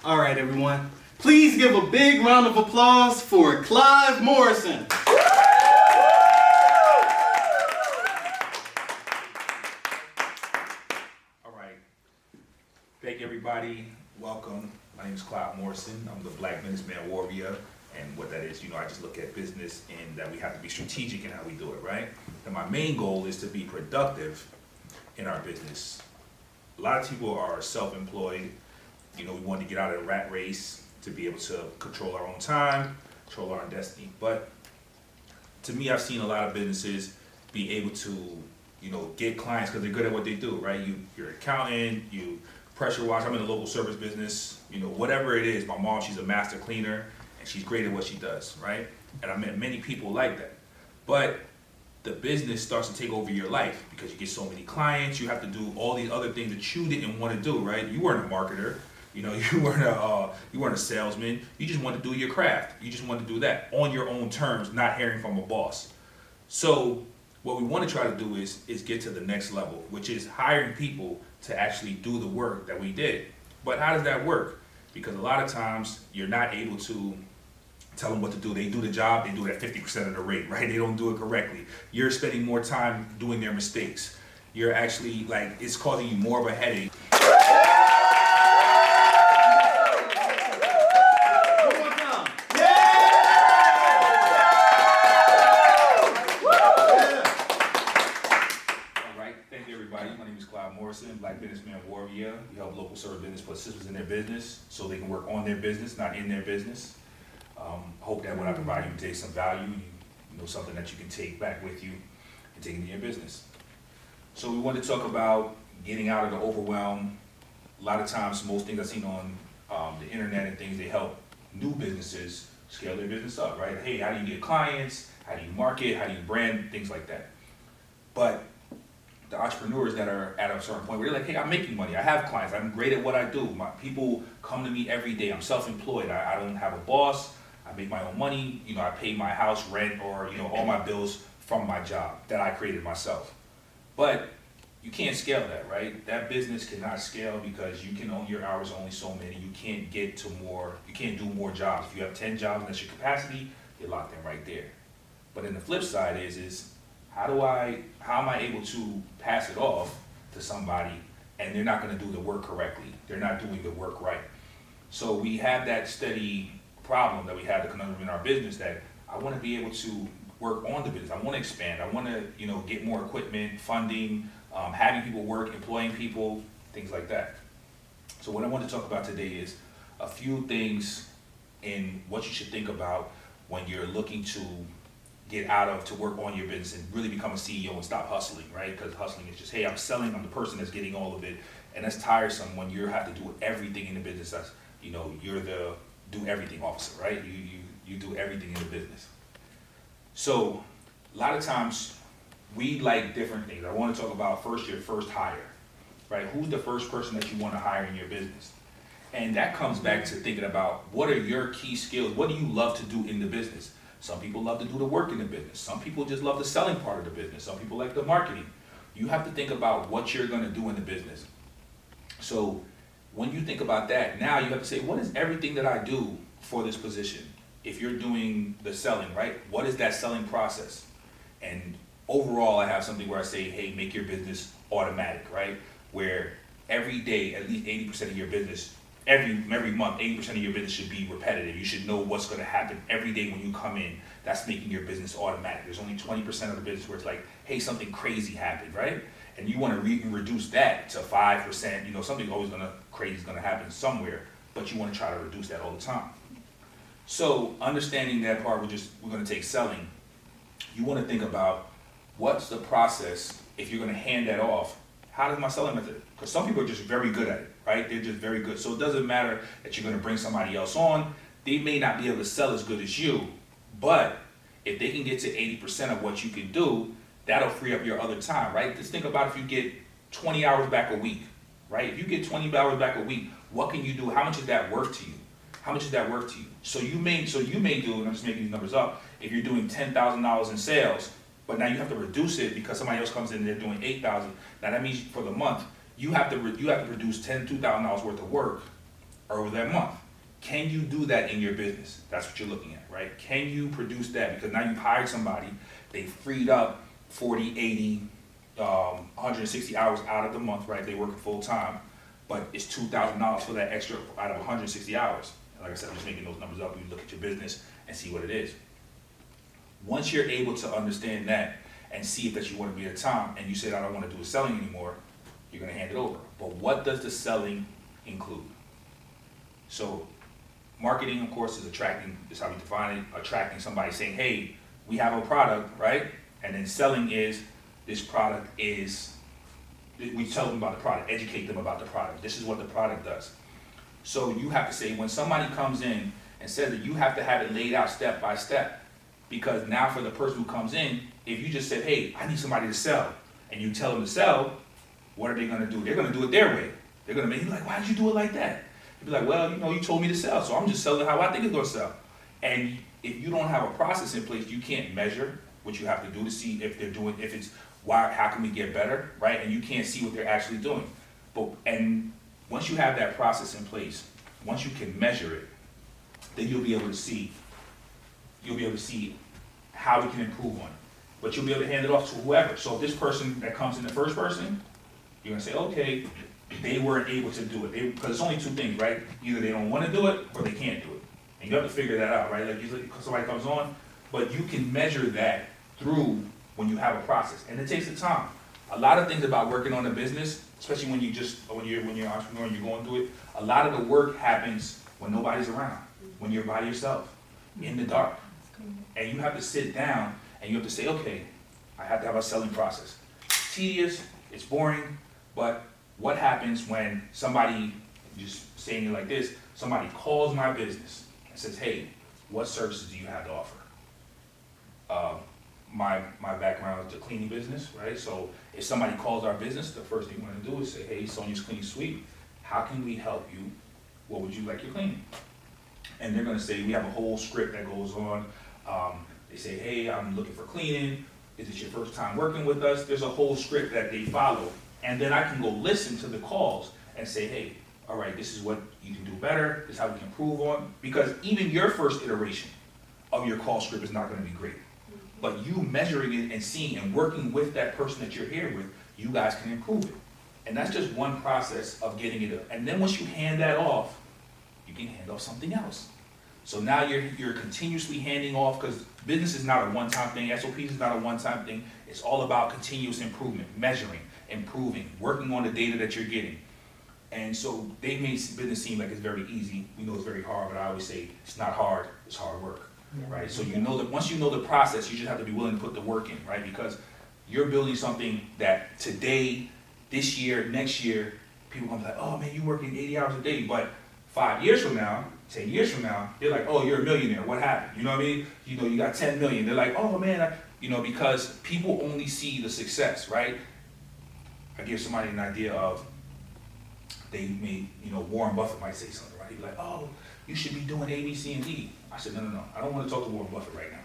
All right, everyone. Please give a big round of applause for Clive Morrison. All right. Thank you, everybody. Welcome. My name is Clive Morrison. I'm the Black Businessman Warrior. And what that is, I just look at business and that we have to be strategic in how we do it, right? And my main goal is to be productive in our business. A lot of people are self-employed. We want to get out of the rat race to be able to control our own time, control our own destiny. But to me, I've seen a lot of businesses be able to, get clients because they're good at what they do, right? You're an accountant, you pressure wash. I'm in the local service business, whatever it is. My mom, she's a master cleaner and she's great at what she does, right? And I met many people like that. But the business starts to take over your life because you get so many clients. You have to do all these other things that you didn't want to do, right? You weren't a marketer. You weren't a salesman. You just wanted to do your craft. You just wanted to do that on your own terms, not hearing from a boss. So what we want to try to do is get to the next level, which is hiring people to actually do the work that we did. But how does that work? Because a lot of times you're not able to tell them what to do. They do the job, they do it at 50% of the rate, right? They don't do it correctly. You're spending more time doing their mistakes. You're actually it's causing you more of a headache. Morrison, Black Businessman Warrior. We help local service business put systems in their business so they can work on their business, not in their business. Hope that what I provide you today some value, something that you can take back with you and take into your business. So we want to talk about getting out of the overwhelm. A lot of times, most things I've seen on the internet and things, they help new businesses scale their business up, right? Hey, how do you get clients? How do you market? How do you brand? Things like that. But the entrepreneurs that are at a certain point where they're like, hey, I'm making money, I have clients, I'm great at what I do, my people come to me every day, I'm self-employed, I don't have a boss, I make my own money, I pay my house rent or all my bills from my job that I created myself. But you can't scale that, right? That business cannot scale because you can own your hours only so many, you can't do more jobs. If you have 10 jobs and that's your capacity, you're locked in right there. But then the flip side is how am I able to pass it off to somebody and they're not going to do the work correctly? They're not doing the work right. So we have that steady problem that we have, the conundrum in our business, that I want to be able to work on the business. I want to expand. I want to, get more equipment, funding, having people work, employing people, things like that. So what I want to talk about today is a few things in what you should think about when you're looking to to work on your business and really become a CEO and stop hustling, right? Because hustling is just, hey, I'm selling, I'm the person that's getting all of it. And that's tiresome when you have to do everything in the business. That's, you're the do everything officer, right? You do everything in the business. So a lot of times we like different things. I want to talk about your first hire, right? Who's the first person that you want to hire in your business? And that comes back to thinking about what are your key skills? What do you love to do in the business? Some people love to do the work in the business. Some people just love the selling part of the business. Some people like the marketing. You have to think about what you're going to do in the business. So when you think about that, now you have to say, what is everything that I do for this position? If you're doing the selling, right? What is that selling process? And overall, I have something where I say, hey, make your business automatic, right? Where every day, at least 80% of your business, every month, 80% of your business should be repetitive. You should know what's going to happen every day when you come in. That's making your business automatic. There's only 20% of the business where it's like, hey, something crazy happened, right? And you want to reduce that to 5%. Something crazy is going to happen somewhere, but you want to try to reduce that all the time. So understanding that part, we're going to take selling. You want to think about what's the process if you're going to hand that off. How does my selling method? Because some people are just very good at it, right? They're just very good. So it doesn't matter that you're going to bring somebody else on. They may not be able to sell as good as you, but if they can get to 80% of what you can do, that'll free up your other time, right? Just think about if you get 20 hours back a week, right? If you get 20 hours back a week, what can you do? How much is that worth to you? How much is that worth to you? So you may do, and I'm just making these numbers up, if you're doing $10,000 in sales, but now you have to reduce it because somebody else comes in and they're doing $8,000. Now that means for the month, you have to produce $2,000 worth of work or over that month? Can you do that in your business? That's what you're looking at, right? Can you produce that? Because now you've hired somebody, they freed up 40, 80, 160 hours out of the month, right? They work full time, but it's $2,000 for that extra out of 160 hours. And like I said, I'm just making those numbers up. You look at your business and see what it is. Once you're able to understand that and see if that you want to be at a time, and you said, I don't want to do the selling anymore, you're going to hand it over. But what does the selling include? So marketing, of course, is attracting, is how we define it, attracting somebody saying, hey, we have a product, right? And then selling is, this product is, we tell them about the product, educate them about the product. This is what the product does. So you have to say, when somebody comes in and says that, you have to have it laid out step by step. Because now for the person who comes in, if you just said, hey, I need somebody to sell, and you tell them to sell, what are they gonna do? They're gonna do it their way. They're gonna make you like, why did you do it like that? You'd be like, well, you told me to sell, so I'm just selling how I think it's gonna sell. And if you don't have a process in place, you can't measure what you have to do to see if they're doing, if it's, how can we get better, right? And you can't see what they're actually doing. And once you have that process in place, once you can measure it, then you'll be able to see how we can improve on it. But you'll be able to hand it off to whoever. So if this person that comes in the first person, you're gonna say, okay, they weren't able to do it. Because it's only two things, right? Either they don't want to do it or they can't do it. And you have to figure that out, right? Like usually somebody comes on, but you can measure that through when you have a process. And it takes the time. A lot of things about working on a business, especially when you're an entrepreneur and you're going through it, a lot of the work happens when nobody's around, when you're by yourself, in the dark. And you have to sit down and you have to say, okay, I have to have a selling process. It's tedious, it's boring, but what happens when somebody, just saying it like this, somebody calls my business and says, hey, what services do you have to offer? My background is the cleaning business, right? So if somebody calls our business, the first thing you want to do is say, hey, Sonia's Cleaning Suite, how can we help you? What would you like your cleaning? And they're gonna say, we have a whole script that goes on. They say, hey, I'm looking for cleaning. Is this your first time working with us? There's a whole script that they follow. And then I can go listen to the calls and say, hey, all right, this is what you can do better. This is how we can improve on. Because even your first iteration of your call script is not gonna be great. But you measuring it and seeing and working with that person that you're here with, you guys can improve it. And that's just one process of getting it up. And then once you hand that off, you can hand off something else. So now you're continuously handing off, because business is not a one-time thing, SOPs is not a one-time thing. It's all about continuous improvement, measuring, improving, working on the data that you're getting. And so they make business seem like it's very easy. We know it's very hard, but I always say it's not hard, it's hard work. Right? So you know that once you know the process, you just have to be willing to put the work in, right? Because you're building something that today, this year, next year, people are gonna be like, oh man, you're working 80 hours a day, but 5 years from now, 10 years from now, they're like, oh, you're a millionaire, what happened? You know what I mean? You got 10 million. They're like, oh man, because people only see the success, right? I give somebody an idea of, they may, Warren Buffett might say something, right? He'd be like, oh, you should be doing A, B, C, and D. I said, no, I don't want to talk to Warren Buffett right now.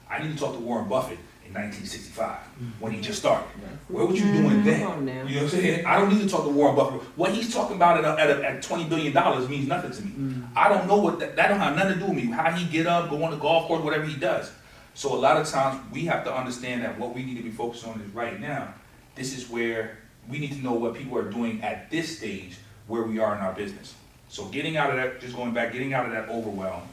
I need to talk to Warren Buffett in 1965, when he just started. What were you doing then? You know what I'm saying? I don't need to talk to Warren Buffett. What he's talking about at $20 billion means nothing to me. I don't know that don't have nothing to do with me. How he get up, go on the golf course, whatever he does. So a lot of times we have to understand that what we need to be focused on is right now. This is where we need to know what people are doing at this stage where we are in our business. So getting out of that, just going back, getting out of that overwhelm,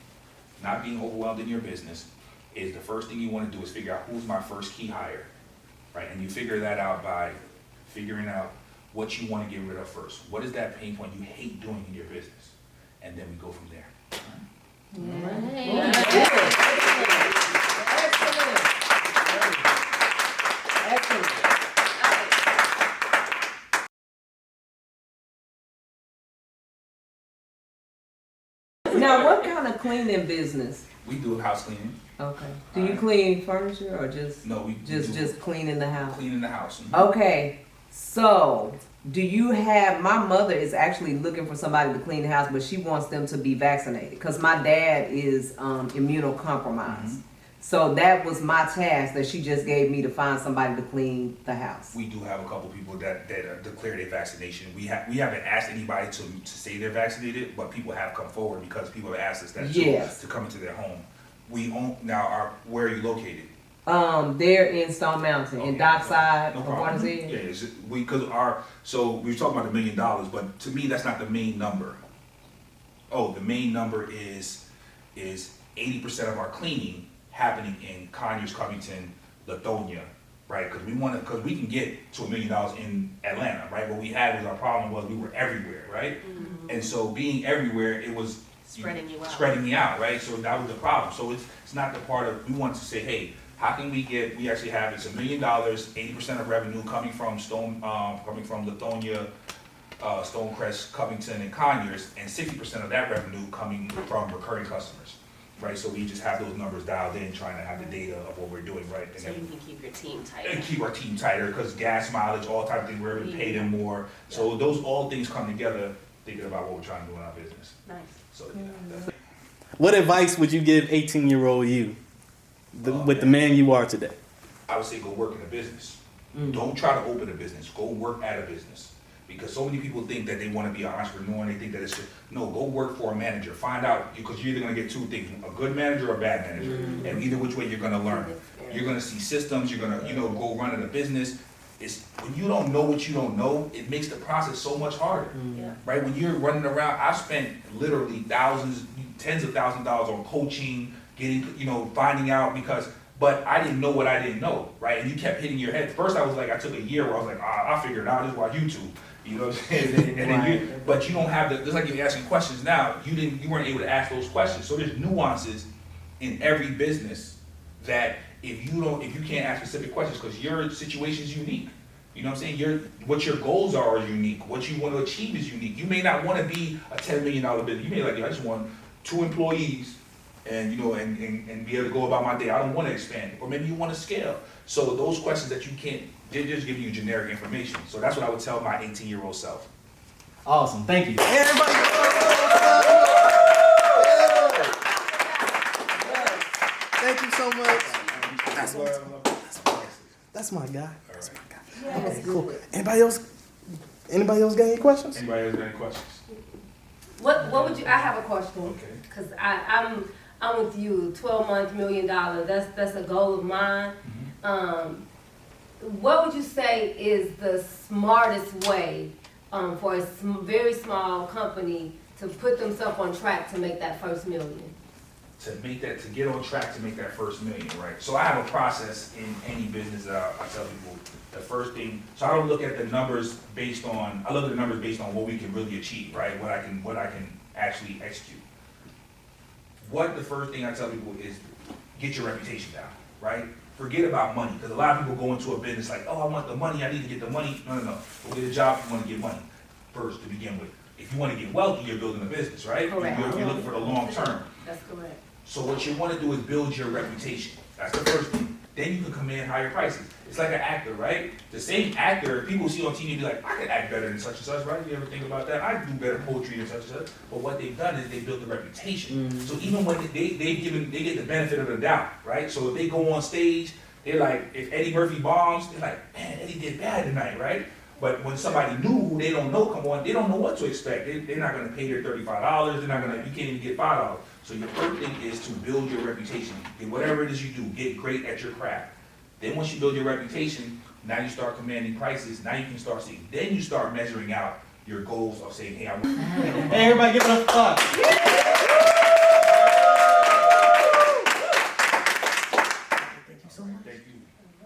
not being overwhelmed in your business, is the first thing you want to do is figure out who's my first key hire, right? And you figure that out by figuring out what you want to get rid of first. What is that pain point you hate doing in your business? And then we go from there. Now, what kind of cleaning business? We do house cleaning. Okay. Do you clean furniture or just? No, we just cleaning the house. Cleaning the house. Okay. So, do you have? My mother is actually looking for somebody to clean the house, but she wants them to be vaccinated because my dad is immunocompromised. So that was my task that she just gave me to find somebody to clean the house. We do have a couple people that declare their vaccination. We haven't asked anybody to say they're vaccinated, but people have come forward because people have asked us that to come into their home. We own now. Where are you located? They're in Stone Mountain, in Dockside, no or problem. Waters Edge. Yeah, so we were talking about $1 million, but to me that's not the main number. Oh, the main number is 80% of our cleaning happening in Conyers, Covington, Lithonia, right? Because we can get to $1 million in Atlanta, right? What we had was our problem was we were everywhere, right? Mm-hmm. And so being everywhere, it was spreading me out, right? So that was the problem. So it's not the part of, we wanted to say, hey, how can we actually have, it's $1 million, 80% of revenue coming from Lithonia, Stonecrest, Covington, and Conyers, and 60% of that revenue coming from recurring customers, right? So we just have those numbers dialed in, trying to have the data of what we're doing, right? And so you can keep your team tighter. And keep our team tighter, because gas mileage, all type of things, we're able to pay them more. So those all things come together, thinking about what we're trying to do in our business. Nice. So that's What advice would you give 18-year-old you with the man you are today? I would say go work in a business. Don't try to open a business. Go work at a business. Because so many people think that they want to be an entrepreneur and they think that it's just, no, go work for a manager. Find out, because you're either going to get two things, a good manager or a bad manager. And either which way you're going to learn. You're going to see systems, you're going to, go run a business. It's when you don't know what you don't know, it makes the process so much harder. Right? When you're running around, I've spent literally thousands, tens of thousands of dollars on coaching, getting, finding out but I didn't know what I didn't know, right? And you kept hitting your head. First, I was like, I took a year where I was like, I'll figure it out. Just watch YouTube. You know what I'm saying? But you don't have just like you're asking questions now, you weren't able to ask those questions. So there's nuances in every business that if you can't ask specific questions, because your situation is unique. You know what I'm saying? What your goals are unique. What you want to achieve is unique. You may not want to be a $10 million business. You may I just want 2 employees and and be able to go about my day. I don't want to expand. Or maybe you want to scale. So those questions that you can't, they're just giving you generic information. So that's what I would tell my 18-year-old self. Awesome, thank you. Everybody, thank you so much. That's my guy. That's my guy. Okay, cool. Anybody else got any questions? Anybody else got any questions? What would you? I have a question. Okay. Because I'm with you. 12-month $1 million. That's a goal of mine. What would you say is the smartest way for a very small company to put themselves on track to make that first $1 million? To get on track to make that first $1 million, right? So I have a process in any business that I tell people. The first thing, so I don't look at the numbers based on what we can really achieve, right? What I can actually execute. The first thing I tell people is get your reputation down, right? Forget about money, because a lot of people go into a business like, oh, I want the money, I need to get the money. No. Go get a job if you want to get money first to begin with. If you want to get wealthy, you're building a business, right? Correct. You're looking for the long term. That's correct. So what you want to do is build your reputation. That's the first thing. Then you can command higher prices. It's like an actor, right? The same actor, people see on TV and be like, I can act better than such and such, right? You ever think about that? I do better poetry than such and such. But what they've done is they built a reputation. So even when they get the benefit of the doubt, right? So if they go on stage, they're like, if Eddie Murphy bombs, they're like, man, Eddie did bad tonight, right? But when somebody new who they don't know come on, they don't know what to expect. They're not going to pay their $35. You can't even get $5. So your first thing is to build your reputation. And whatever it is you do, get great at your craft. Then once you build your reputation, now you start commanding prices. Now you can start seeing. Then you start measuring out your goals of saying, hey, Hey, everybody give it up.